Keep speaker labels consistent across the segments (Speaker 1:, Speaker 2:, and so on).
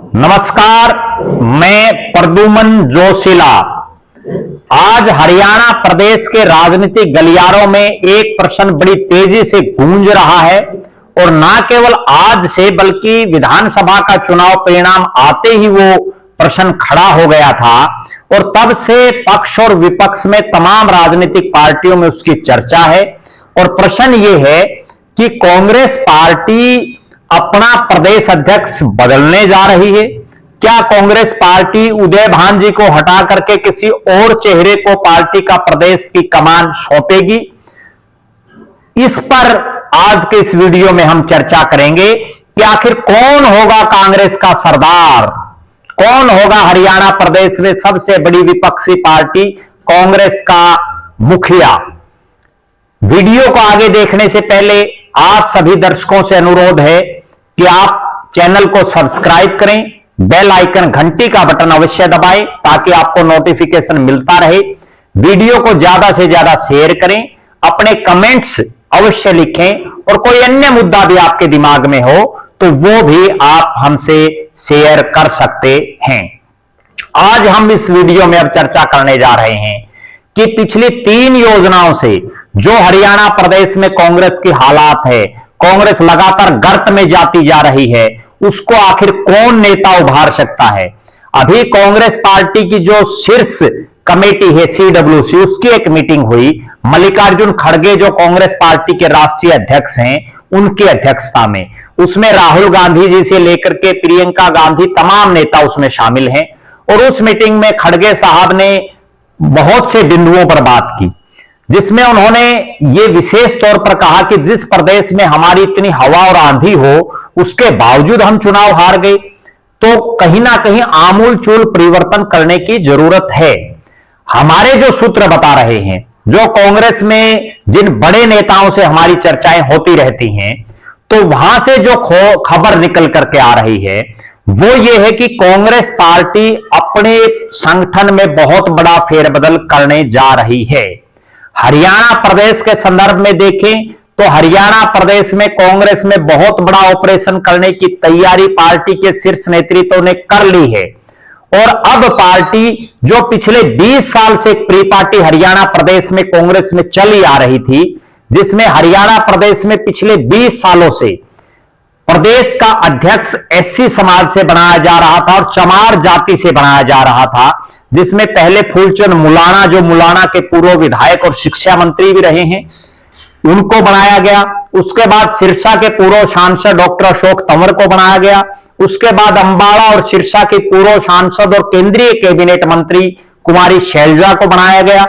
Speaker 1: नमस्कार, मैं प्रद्युमन जोशीला। आज हरियाणा प्रदेश के राजनीतिक गलियारों में एक प्रश्न बड़ी तेजी से गूंज रहा है और न केवल आज से बल्कि विधानसभा का चुनाव परिणाम आते ही वो प्रश्न खड़ा हो गया था और तब से पक्ष और विपक्ष में तमाम राजनीतिक पार्टियों में उसकी चर्चा है। और प्रश्न ये है कि कांग्रेस पार्टी अपना प्रदेश अध्यक्ष बदलने जा रही है। क्या कांग्रेस पार्टी उदय भान जी को हटा करके किसी और चेहरे को पार्टी का प्रदेश की कमान सौंपेगी? इस पर आज के इस वीडियो में हम चर्चा करेंगे कि आखिर कौन होगा कांग्रेस का सरदार, कौन होगा हरियाणा प्रदेश में सबसे बड़ी विपक्षी पार्टी कांग्रेस का मुखिया। वीडियो को आगे देखने से पहले आप सभी दर्शकों से अनुरोध है कि आप चैनल को सब्सक्राइब करें, बेल आइकन घंटी का बटन अवश्य दबाएं ताकि आपको नोटिफिकेशन मिलता रहे। वीडियो को ज्यादा से ज्यादा शेयर करें, अपने कमेंट्स अवश्य लिखें और कोई अन्य मुद्दा भी आपके दिमाग में हो तो वो भी आप हमसे शेयर कर सकते हैं। आज हम इस वीडियो में अब चर्चा करने जा रहे हैं कि पिछली 3 योजनाओं से जो हरियाणा प्रदेश में कांग्रेस की हालात है, कांग्रेस लगातार गर्त में जाती जा रही है, उसको आखिर कौन नेता उभार सकता है। अभी कांग्रेस पार्टी की जो शीर्ष कमेटी है CWC, उसकी एक मीटिंग हुई। मल्लिकार्जुन खड़गे जो कांग्रेस पार्टी के राष्ट्रीय अध्यक्ष हैं, उनकी अध्यक्षता में, उसमें राहुल गांधी जी से लेकर के प्रियंका गांधी तमाम नेता उसमें शामिल हैं। और उस मीटिंग में खड़गे साहब ने बहुत से बिंदुओं पर बात की, जिसमें उन्होंने ये विशेष तौर पर कहा कि जिस प्रदेश में हमारी इतनी हवा और आंधी हो उसके बावजूद हम चुनाव हार गए, तो कहीं ना कहीं आमूल चूल परिवर्तन करने की जरूरत है। हमारे जो सूत्र बता रहे हैं, जो कांग्रेस में जिन बड़े नेताओं से हमारी चर्चाएं होती रहती हैं, तो वहां से जो खबर निकल करके आ रही है वो ये है कि कांग्रेस पार्टी अपने संगठन में बहुत बड़ा फेरबदल करने जा रही है। हरियाणा प्रदेश के संदर्भ में देखें तो हरियाणा प्रदेश में कांग्रेस में बहुत बड़ा ऑपरेशन करने की तैयारी पार्टी के शीर्ष नेतृत्व ने कर ली है। और अब पार्टी जो पिछले 20 साल से एक प्री पार्टी हरियाणा प्रदेश में कांग्रेस में चली आ रही थी, जिसमें हरियाणा प्रदेश में पिछले 20 सालों से प्रदेश का अध्यक्ष SC समाज से बनाया जा रहा था और चमार जाति से बनाया जा रहा था, जिसमें पहले फूलचंद मुलाना जो मुलाना के पूर्व विधायक और शिक्षा मंत्री भी रहे हैं, उनको बनाया गया। उसके बाद सिरसा के पूर्व सांसद डॉक्टर अशोक तंवर को बनाया गया। उसके बाद अंबाला और सिरसा के पूर्व सांसद और केंद्रीय कैबिनेट मंत्री कुमारी शैलजा को बनाया गया।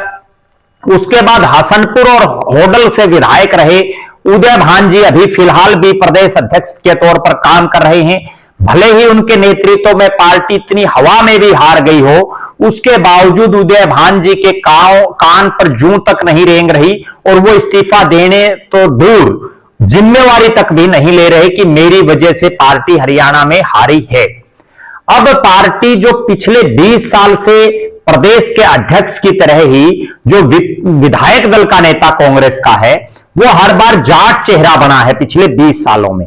Speaker 1: उसके बाद हसनपुर और होडल से विधायक रहे उदय भान जी अभी फिलहाल भी प्रदेश अध्यक्ष के तौर पर काम कर रहे हैं। भले ही उनके नेतृत्व में पार्टी इतनी हवा में भी हार गई हो, उसके बावजूद उदय भान जी के कान पर जूं तक नहीं रेंग रही और वो इस्तीफा देने तो दूर, जिम्मेवारी तक भी नहीं ले रहे कि मेरी वजह से पार्टी हरियाणा में हारी है। अब पार्टी जो पिछले 20 साल से प्रदेश के अध्यक्ष की तरह ही जो विधायक दल का नेता कांग्रेस का है, वो हर बार जाट चेहरा बना है। पिछले 20 सालों में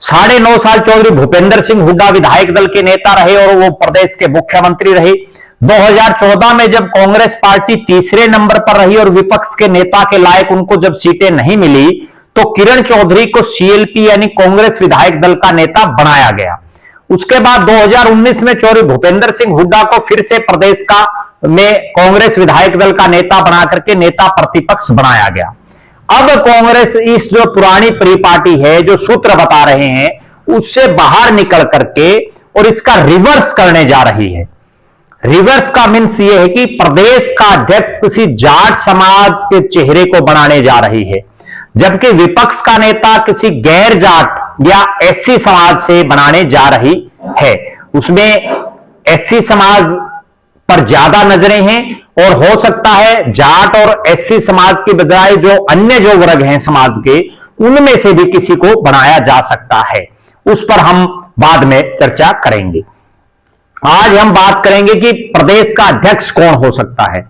Speaker 1: 9.5 साल चौधरी भूपेंद्र सिंह हुड्डा विधायक दल के नेता रहे और वो प्रदेश के मुख्यमंत्री रहे। 2014 में जब कांग्रेस पार्टी तीसरे नंबर पर रही और विपक्ष के नेता के लायक उनको जब सीटें नहीं मिली, तो किरण चौधरी को CLP यानी कांग्रेस विधायक दल का नेता बनाया गया। उसके बाद 2019 में चौधरी भूपेंद्र सिंह हुड्डा को फिर से प्रदेश का में कांग्रेस विधायक दल का नेता बना करके नेता प्रतिपक्ष बनाया गया। अब कांग्रेस इस जो पुरानी प्री पार्टी है, जो सूत्र बता रहे हैं, उससे बाहर निकल करके और इसका रिवर्स करने जा रही है। रिवर्स का मीन्स यह है कि प्रदेश का अध्यक्ष किसी जाट समाज के चेहरे को बनाने जा रही है, जबकि विपक्ष का नेता किसी गैर जाट या SC समाज से बनाने जा रही है। उसमें SC समाज पर ज्यादा नजरें हैं और हो सकता है जाट और SC समाज की बजाय जो अन्य जो वर्ग हैं समाज के, उनमें से भी किसी को बनाया जा सकता है। उस पर हम बाद में चर्चा करेंगे। आज हम बात करेंगे कि प्रदेश का अध्यक्ष कौन हो सकता है।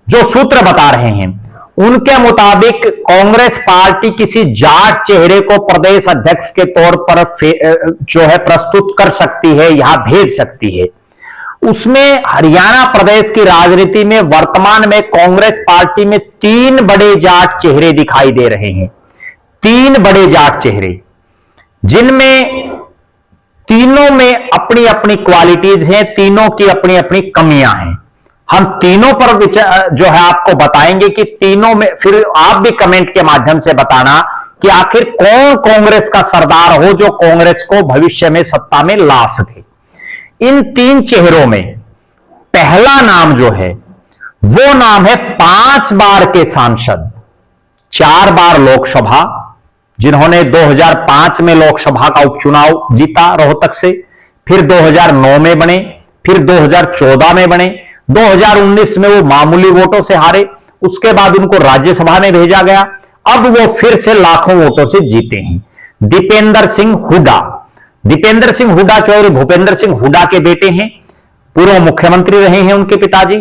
Speaker 1: जो सूत्र बता रहे हैं उनके मुताबिक कांग्रेस पार्टी किसी जाट चेहरे को प्रदेश अध्यक्ष के तौर पर जो है प्रस्तुत कर सकती है, यहां भेज सकती है। उसमें हरियाणा प्रदेश की राजनीति में वर्तमान में कांग्रेस पार्टी में 3 बड़े जाट चेहरे दिखाई दे रहे हैं। 3 बड़े जाट चेहरे, जिनमें तीनों में अपनी अपनी क्वालिटीज हैं, तीनों की अपनी अपनी कमियां हैं। हम तीनों पर जो है आपको बताएंगे कि तीनों में, फिर आप भी कमेंट के माध्यम से बताना कि आखिर कौन कांग्रेस का सरदार हो जो कांग्रेस को भविष्य में सत्ता में ला सके। इन 3 चेहरों में पहला नाम जो है वो नाम है 5 बार के सांसद, 4 बार लोकसभा, जिन्होंने 2005 में लोकसभा का उपचुनाव जीता रोहतक से, फिर 2009 में बने, फिर 2014 में बने, 2019 में वो मामूली वोटों से हारे, उसके बाद उनको राज्यसभा में भेजा गया, अब वो फिर से लाखों वोटों से जीते हैं। दीपेंद्र सिंह हुड्डा। दीपेंद्र सिंह हुड्डा चौधरी भूपेंद्र सिंह हुड्डा के बेटे हैं, पूर्व मुख्यमंत्री रहे हैं उनके पिताजी।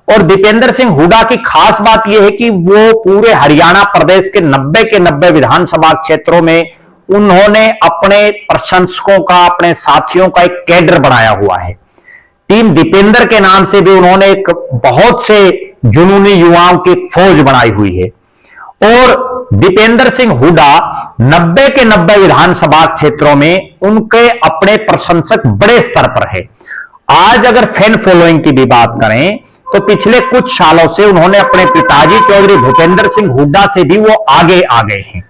Speaker 1: और दीपेंद्र सिंह हुड्डा की खास बात यह है कि वो पूरे हरियाणा प्रदेश के 90 विधानसभा क्षेत्रों में उन्होंने अपने प्रशंसकों का, अपने साथियों का एक कैडर बनाया हुआ है। टीम दीपेंद्र के नाम से भी उन्होंने एक बहुत से जुनूनी युवाओं की फौज बनाई हुई है। और दीपेंद्र सिंह हुड्डा 90 विधानसभा क्षेत्रों में उनके अपने प्रशंसक बड़े स्तर पर है। आज अगर फैन फॉलोइंग की भी बात करें तो पिछले कुछ सालों से उन्होंने अपने पिताजी चौधरी भूपेंद्र सिंह हुड्डा से भी वो आगे आ गए हैं।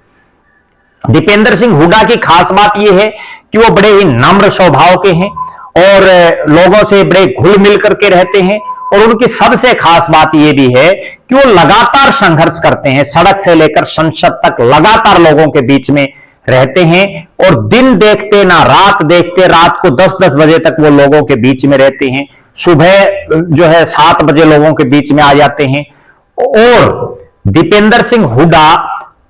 Speaker 1: दीपेंद्र सिंह हुड्डा की खास बात यह है कि वो बड़े ही नम्र स्वभाव के हैं और लोगों से बड़े घुल मिल करके रहते हैं। और उनकी सबसे खास बात यह भी है कि वो लगातार संघर्ष करते हैं, सड़क से लेकर संसद तक लगातार लोगों के बीच में रहते हैं और दिन देखते ना रात देखते, रात को 10-10 बजे तक वो लोगों के बीच में रहते हैं, सुबह जो है 7 बजे लोगों के बीच में आ जाते हैं। और दीपेंद्र सिंह हुड्डा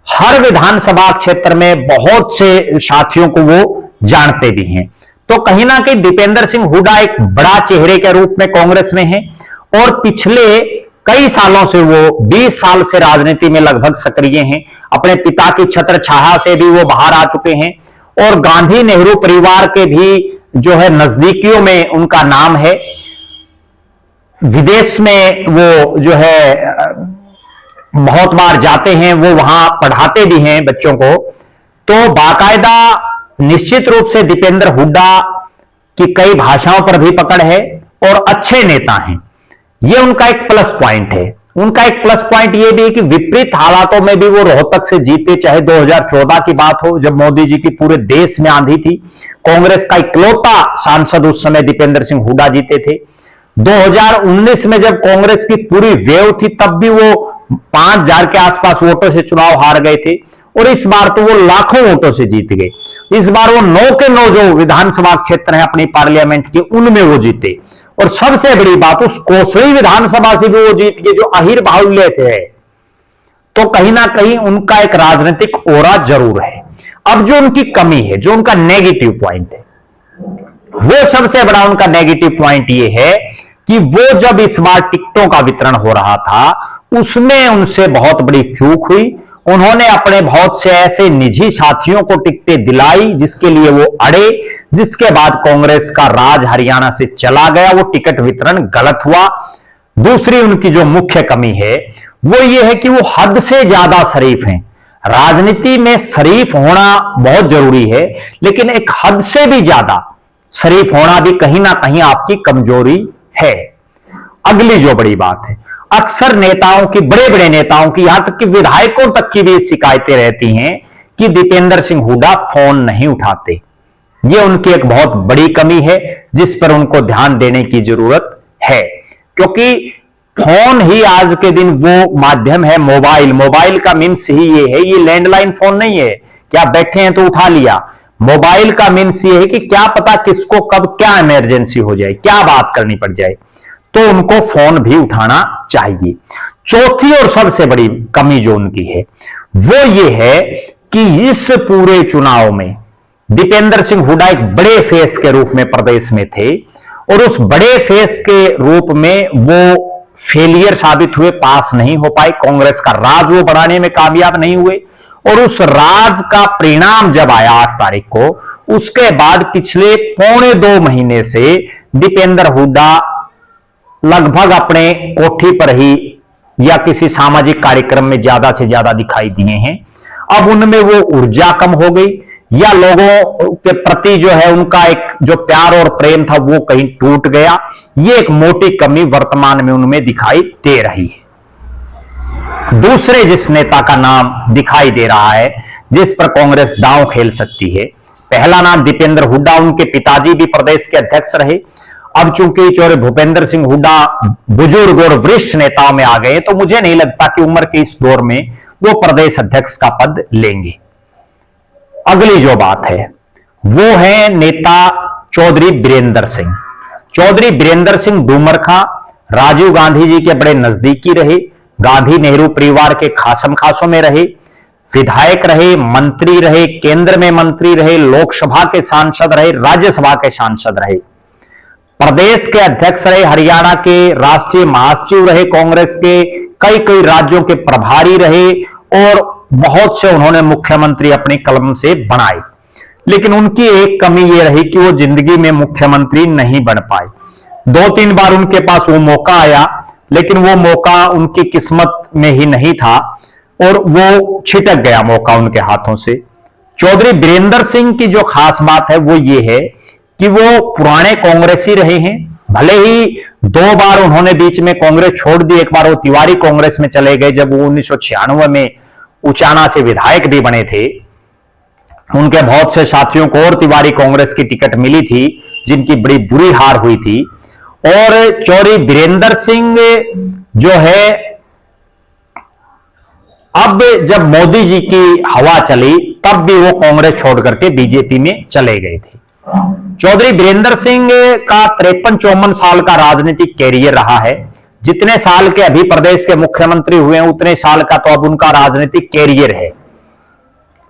Speaker 1: हर विधानसभा क्षेत्र में बहुत से साथियों को वो जानते भी हैं। तो कहीं ना कहीं दीपेंद्र सिंह हुड्डा एक बड़ा चेहरे के रूप में कांग्रेस में है और पिछले कई सालों से वो 20 साल से राजनीति में लगभग सक्रिय हैं। अपने पिता की छत्र छाया से भी वो बाहर आ चुके हैं और गांधी नेहरू परिवार के भी जो है नजदीकियों में उनका नाम है। विदेश में वो जो है बहुत बार जाते हैं, वो वहां पढ़ाते भी हैं बच्चों को। तो बाकायदा निश्चित रूप से दीपेंद्र हुड्डा की कई भाषाओं पर भी पकड़ है और अच्छे नेता हैं। ये उनका एक प्लस पॉइंट है। उनका एक प्लस पॉइंट ये भी है कि विपरीत हालातों में भी वो रोहतक से जीते, चाहे 2014 की बात हो जब मोदी जी की पूरे देश में आंधी थी। कांग्रेस का इकलौता सांसद उस समय दीपेंद्र सिंह हुड्डा जीते थे। 2019 में जब कांग्रेस की पूरी वेव थी तब भी वो 5,000 के आसपास वोटों से चुनाव हार गए थे और इस बार तो वो लाखों वोटों से जीत गए। इस बार वो 9 के 9 जो विधानसभा क्षेत्र है अपनी पार्लियामेंट के, उनमें वो जीते। और सबसे बड़ी बात, उस कोसली विधानसभा से भी वो जीत गए जो अहिर बाहुल्य थे। तो कहीं ना कहीं उनका एक राजनीतिक ओरा जरूर है। अब जो उनकी कमी है, जो उनका नेगेटिव पॉइंट है, वो सबसे बड़ा उनका नेगेटिव पॉइंट ये है कि वो जब इस बार टिकटों का वितरण हो रहा था उसमें उनसे बहुत बड़ी चूक हुई। उन्होंने अपने बहुत से ऐसे निजी साथियों को टिकटें दिलाई जिसके लिए वो अड़े, जिसके बाद कांग्रेस का राज हरियाणा से चला गया। वो टिकट वितरण गलत हुआ। दूसरी उनकी जो मुख्य कमी है वो ये है कि वो हद से ज्यादा शरीफ हैं। राजनीति में शरीफ होना बहुत जरूरी है, लेकिन एक हद से भी ज्यादा शरीफ होना भी कहीं ना कहीं आपकी कमजोरी है। अगली जो बड़ी बात है, अक्सर नेताओं की, बड़े बड़े नेताओं की, यहां तक कि विधायकों तक की भी शिकायतें रहती हैं कि दीपेंद्र सिंह हुड्डा फोन नहीं उठाते। यह उनकी एक बहुत बड़ी कमी है जिस पर उनको ध्यान देने की जरूरत है, क्योंकि फोन ही आज के दिन वो माध्यम है। मोबाइल का मीन्स ही ये है, ये लैंडलाइन फोन नहीं है कि आप बैठे हैं तो उठा लिया। मोबाइल का मीन्स ये है कि क्या पता किसको कब क्या इमरजेंसी हो जाए, क्या बात करनी पड़ जाए, तो उनको फोन भी उठाना चाहिए। चौथी और सबसे बड़ी कमी जो उनकी है वो ये है कि इस पूरे चुनाव में दीपेंद्र सिंह हुड्डा एक बड़े फेस के रूप में प्रदेश में थे और उस बड़े फेस के रूप में वो फेलियर साबित हुए, पास नहीं हो पाए, कांग्रेस का राज वो बढ़ाने में कामयाब नहीं हुए। और उस राज का परिणाम जब आया 8 तारीख को, उसके बाद पिछले 1.25 महीने से दीपेंद्र हुड्डा लगभग अपने कोठी पर ही या किसी सामाजिक कार्यक्रम में ज्यादा से ज्यादा दिखाई दिए हैं। अब उनमें वो ऊर्जा कम हो गई, या लोगों के प्रति जो है उनका एक जो प्यार और प्रेम था वो कहीं टूट गया। ये एक मोटी कमी वर्तमान में उनमें दिखाई दे रही है। दूसरे जिस नेता का नाम दिखाई दे रहा है जिस पर कांग्रेस दांव खेल सकती है, पहला नाम दीपेंद्र हुड्डा। उनके पिताजी भी प्रदेश के अध्यक्ष रहे। अब चूंकि चौधरी भूपेंद्र सिंह हुड्डा बुजुर्ग और वरिष्ठ नेताओं में आ गए, तो मुझे नहीं लगता कि उम्र के इस दौर में वो प्रदेश अध्यक्ष का पद लेंगे। अगली जो बात है वो है नेता चौधरी बीरेंद्र सिंह। चौधरी बीरेंद्र सिंह डूमरखा राजीव गांधी जी के बड़े नजदीकी रहे, गांधी नेहरू परिवार के खासम खासों में रहे, विधायक रहे, मंत्री रहे, केंद्र में मंत्री रहे, लोकसभा के सांसद रहे, राज्यसभा के सांसद रहे, प्रदेश के अध्यक्ष रहे, हरियाणा के राष्ट्रीय महासचिव रहे, कांग्रेस के कई कई राज्यों के प्रभारी रहे, और बहुत से उन्होंने मुख्यमंत्री अपनी कलम से बनाए। लेकिन उनकी एक कमी यह रही कि वो जिंदगी में मुख्यमंत्री नहीं बन पाए। 2-3 बार उनके पास वो मौका आया, लेकिन वो मौका उनकी किस्मत में ही नहीं था और वो छिटक गया मौका उनके हाथों से। चौधरी बीरेंद्र सिंह की जो खास बात है वो ये है कि वो पुराने कांग्रेसी रहे हैं। भले ही 2 बार उन्होंने बीच में कांग्रेस छोड़ दी, एक बार वो तिवारी कांग्रेस में चले गए जब वो 1996 में उचाना से विधायक भी बने थे। उनके बहुत से साथियों को और तिवारी कांग्रेस की टिकट मिली थी जिनकी बड़ी बुरी हार हुई थी। और चौधरी बीरेंद्र सिंह जो है, अब जब मोदी जी की हवा चली तब भी वो कांग्रेस छोड़ करके बीजेपी में चले गए थे। चौधरी बीरेंद्र सिंह का 53-54 साल का राजनीतिक कैरियर रहा है। जितने साल के अभी प्रदेश के मुख्यमंत्री हुए हैं उतने साल का तो अब उनका राजनीतिक कैरियर है।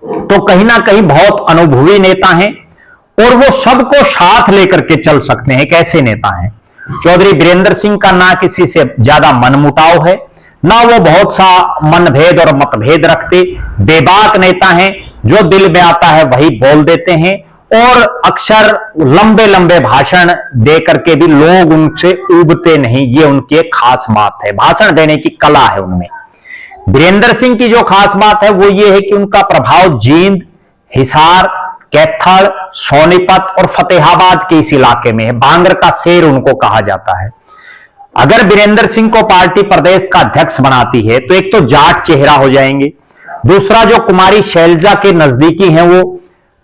Speaker 1: तो कहीं ना कहीं बहुत अनुभवी नेता हैं और वो सबको साथ लेकर के चल सकते हैं। कैसे नेता हैं चौधरी बीरेंद्र सिंह का? ना किसी से ज्यादा मनमुटाव है, ना वो बहुत सा मनभेद और मतभेद रखते। बेबाक नेता हैं, जो दिल में आता है वही बोल देते हैं और अक्सर लंबे लंबे भाषण दे करके भी लोग उनसे उबते नहीं। ये उनकी एक खास बात है, भाषण देने की कला है उनमें। बीरेंद्र सिंह की जो खास बात है वो ये है कि उनका प्रभाव जींद, हिसार, कैथल, सोनीपत और फतेहाबाद के इस इलाके में है। बांगर का शेर उनको कहा जाता है। अगर बीरेंद्र सिंह को पार्टी प्रदेश का अध्यक्ष बनाती है तो एक तो जाट चेहरा हो जाएंगे, दूसरा जो कुमारी शैलजा के नजदीकी हैं वो,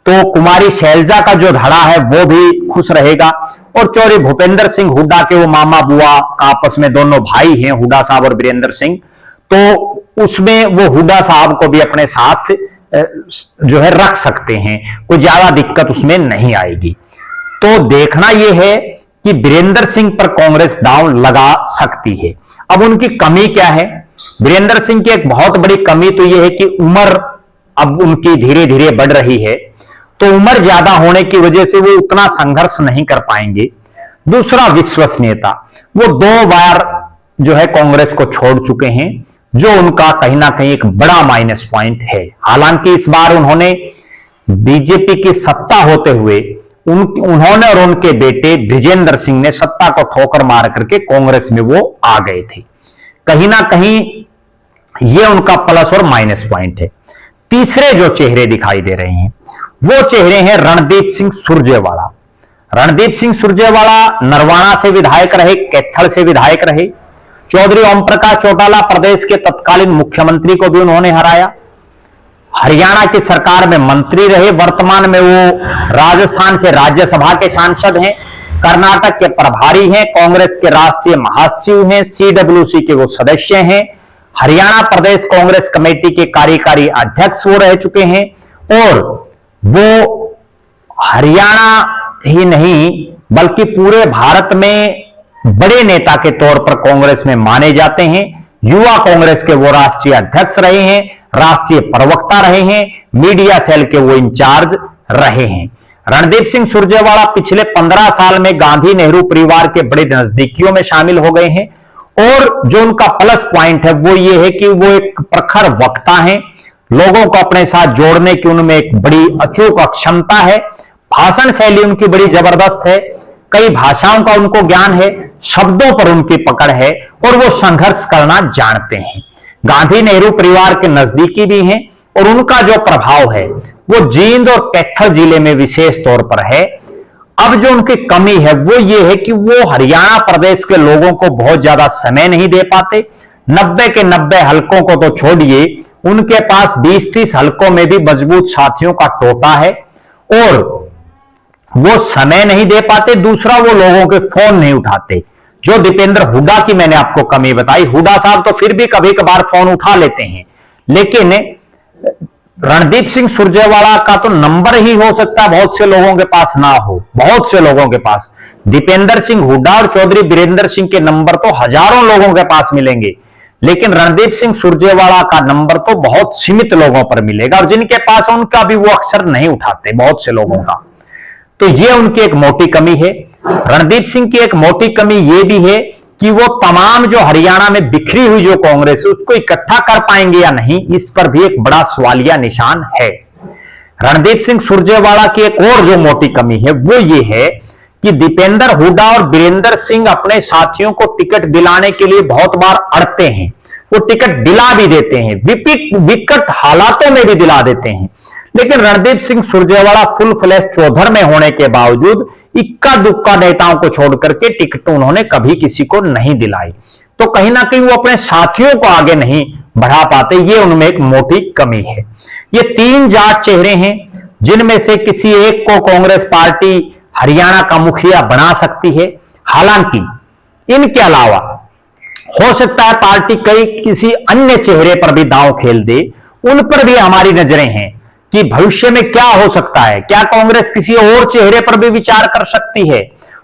Speaker 1: तो कुमारी शैलजा का जो धड़ा है वो भी खुश रहेगा। और चौधरी भूपेंद्र सिंह हुड्डा के वो मामा बुआ का आपस में दोनों भाई हैं, हुड्डा साहब और बीरेंद्र सिंह, तो उसमें वो हुड्डा साहब को भी अपने साथ जो है रख सकते हैं, कोई ज्यादा दिक्कत उसमें नहीं आएगी। तो देखना यह है कि बीरेंद्र सिंह पर कांग्रेस दांव लगा सकती है। अब उनकी कमी क्या है? बीरेंद्र सिंह की एक बहुत बड़ी कमी तो यह है कि उम्र अब उनकी धीरे धीरे बढ़ रही है, तो उम्र ज्यादा होने की वजह से वो उतना संघर्ष नहीं कर पाएंगे। दूसरा, विश्वसनीयता। वो 2 बार जो है कांग्रेस को छोड़ चुके हैं, जो उनका कहीं ना कहीं एक बड़ा माइनस पॉइंट है। हालांकि इस बार उन्होंने बीजेपी की सत्ता होते हुए उन्होंने और उनके बेटे ब्रिजेंद्र सिंह ने सत्ता को ठोकर मार करके कांग्रेस में वो आ गए थे। कहीं ना कहीं ये उनका प्लस और माइनस पॉइंट है। तीसरे जो चेहरे दिखाई दे रहे हैं वो चेहरे हैं रणदीप सिंह सुरजेवाला। रणदीप सिंह सुरजेवाला नरवाना से विधायक रहे, कैथल से विधायक रहे। चौधरी ओम प्रकाश चौटाला प्रदेश के तत्कालीन मुख्यमंत्री को भी उन्होंने हराया। हरियाणा की सरकार में मंत्री रहे, वर्तमान में वो राजस्थान से राज्यसभा के सांसद हैं, कर्नाटक के प्रभारी हैं, कांग्रेस के राष्ट्रीय महासचिव हैं, CWC के वो सदस्य हैं, हरियाणा प्रदेश कांग्रेस कमेटी के कार्यकारी अध्यक्ष वो रह चुके हैं। और वो हरियाणा ही नहीं बल्कि पूरे भारत में बड़े नेता के तौर पर कांग्रेस में माने जाते हैं। युवा कांग्रेस के वो राष्ट्रीय अध्यक्ष रहे हैं, राष्ट्रीय प्रवक्ता रहे हैं, मीडिया सेल के वो इंचार्ज रहे हैं। रणदीप सिंह सुरजेवाला पिछले 15 साल में गांधी नेहरू परिवार के बड़े नजदीकियों में शामिल हो गए हैं और जो उनका प्लस पॉइंट है वो ये है कि वो एक प्रखर वक्ता हैं, लोगों को अपने साथ जोड़ने की उनमें एक बड़ी अचूक क्षमता है, भाषण शैली उनकी बड़ी जबरदस्त है, कई भाषाओं का उनको ज्ञान है, शब्दों पर उनकी पकड़ है और वो संघर्ष करना जानते हैं। गांधी नेहरू परिवार के नजदीकी भी हैं और उनका जो प्रभाव है वो जींद और कैथल जिले में विशेष तौर पर है। अब जो उनकी कमी है वो ये है कि वो हरियाणा प्रदेश के लोगों को बहुत ज्यादा समय नहीं दे पाते। 90 के 90 हलकों को तो छोड़िए, उनके पास 20-30 हलकों में भी मजबूत साथियों का टोटा है और वो समय नहीं दे पाते। दूसरा, वो लोगों के फोन नहीं उठाते। जो दीपेंद्र हुड्डा की मैंने आपको कमी बताई, हुड्डा साहब तो फिर भी कभी कभार फोन उठा लेते हैं, लेकिन रणदीप सिंह सुरजेवाला का तो नंबर ही हो सकता है बहुत से लोगों के पास ना हो, बहुत से लोगों के पास। दीपेंद्र सिंह हुड्डा और चौधरी बीरेंद्र सिंह के नंबर तो हजारों लोगों के पास मिलेंगे, लेकिन रणदीप सिंह सुरजेवाला का नंबर तो बहुत सीमित लोगों पर मिलेगा और जिनके पास उनका भी वो अक्सर नहीं उठाते, बहुत से लोगों का। तो ये उनकी एक मोटी कमी है। रणदीप सिंह की एक मोटी कमी ये भी है कि वो तमाम जो हरियाणा में बिखरी हुई जो कांग्रेस है उसको इकट्ठा कर पाएंगे या नहीं, इस पर भी एक बड़ा सवालिया निशान है। रणदीप सिंह सुरजेवाला की एक और जो मोटी कमी है वो ये है कि दीपेंद्र हुड्डा और बीरेंद्र सिंह अपने साथियों को टिकट दिलाने के लिए बहुत बार अड़ते हैं, वो टिकट दिला भी देते हैं, विकट हालातों में भी दिला देते हैं, लेकिन रणदीप सिंह सुरजेवाला फुल फ्लैश चौधर में होने के बावजूद इक्का दुक्का नेताओं को छोड़कर के टिकट उन्होंने कभी किसी को नहीं दिलाई। तो कहीं ना कहीं वो अपने साथियों को आगे नहीं बढ़ा पाते, ये उनमें एक मोटी कमी है। ये 3 जाट चेहरे हैं जिनमें से किसी एक को कांग्रेस पार्टी हरियाणा का मुखिया बना सकती है। हालांकि इनके अलावा हो सकता है पार्टी कई किसी अन्य चेहरे पर भी दांव खेल दे, उन पर भी हमारी नजरें हैं कि भविष्य में क्या हो सकता है, क्या कांग्रेस किसी और चेहरे पर भी विचार कर सकती है,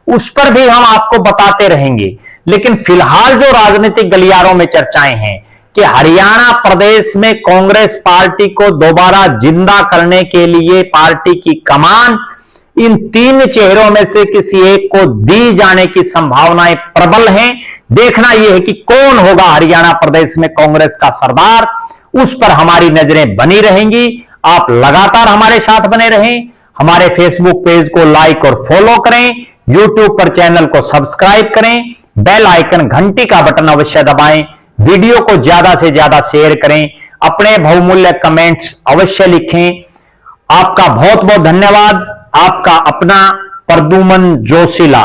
Speaker 1: उस पर भी हम आपको बताते रहेंगे। लेकिन फिलहाल जो राजनीतिक गलियारों में चर्चाएं हैं कि हरियाणा प्रदेश में कांग्रेस पार्टी को दोबारा जिंदा करने के लिए पार्टी की कमान इन 3 चेहरों में से किसी एक को दी जाने की संभावनाएं प्रबल हैं। देखना यह है कि कौन होगा हरियाणा प्रदेश में कांग्रेस का सरदार, उस पर हमारी नजरें बनी रहेंगी। आप लगातार हमारे साथ बने रहें, हमारे फेसबुक पेज को लाइक और फॉलो करें, यूट्यूब पर चैनल को सब्सक्राइब करें, बेल आइकन घंटी का बटन अवश्य दबाएं, वीडियो को ज्यादा से ज्यादा शेयर करें, अपने बहुमूल्य कमेंट्स अवश्य लिखें। आपका बहुत बहुत धन्यवाद। आपका अपना प्रद्युमन जोशीला।